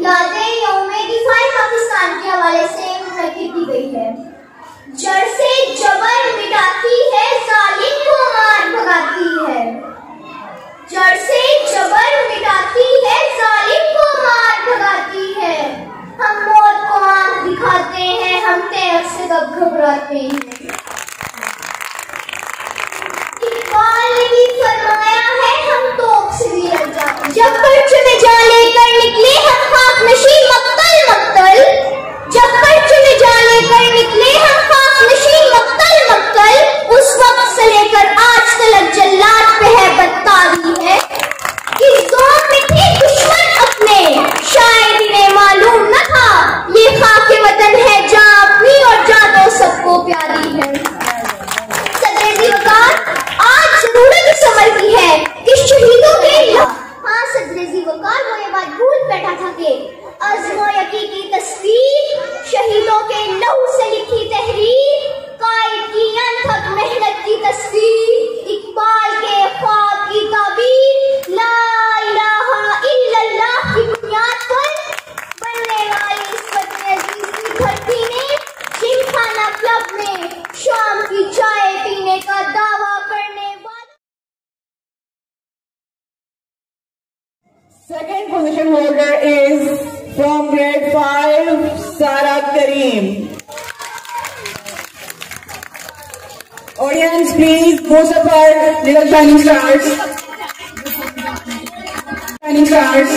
यादें यौमे दिफाए पाकिस्तान के हवाले से मुनक्किद की गई है। जड़ से जबर मिटाती है, जालिम को मार भगाती है। जड़ से जबर मिटाती है, जालिम को मार भगाती है। हम मौत को आंख दिखाते हैं, हम तैर से कब घबराते हैं। इकबाल ने भी फरमाया है, हम तोप से भी लड़ जाते हैं। जब पर्चे में जा लेकर निकले हम खाक नशीं मक्तल मक्तल, जब पर्चे में जा लेकर निकले हम खाक नशीं मक्तल मक्तल, उस वक्त से लेकर आज तक जल्लाद पे है बदतारी है। इस दौर में थे दुश्मन अपने, शायद इन्हें मालूम न था, ये खाके वतन है जहाँ अपनी और जहाँ तो सबको प्यारी है। सदर वकार आज जरूरत समर की है कि शहीदों के हाँ सदर वकार वो ये बात भूल बैठा था कि अज़्म यकी की तस्वीर, शहीदों के लहू से लिखी तहरीर, कायद की अनथक मेहनत की तस्वीर, इकबाल के ख्वाब की ताबीर, ला इलाहा इल्लल्लाह की बुनियाद पर बनने वाली इस वतन अजीज की धरती ने जिमखाना क्लब में शाम की चाय पीने का दावा करने वाला। Second position holder is from grade 5, Sara Kareem. Audience, please pose up our little shining stars. Shining stars.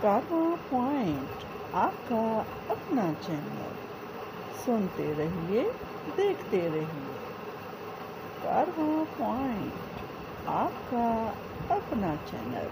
Karwaan point आपका अपना चैनल, सुनते रहिए, देखते रहिए। कारवां पॉइंट आपका अपना चैनल।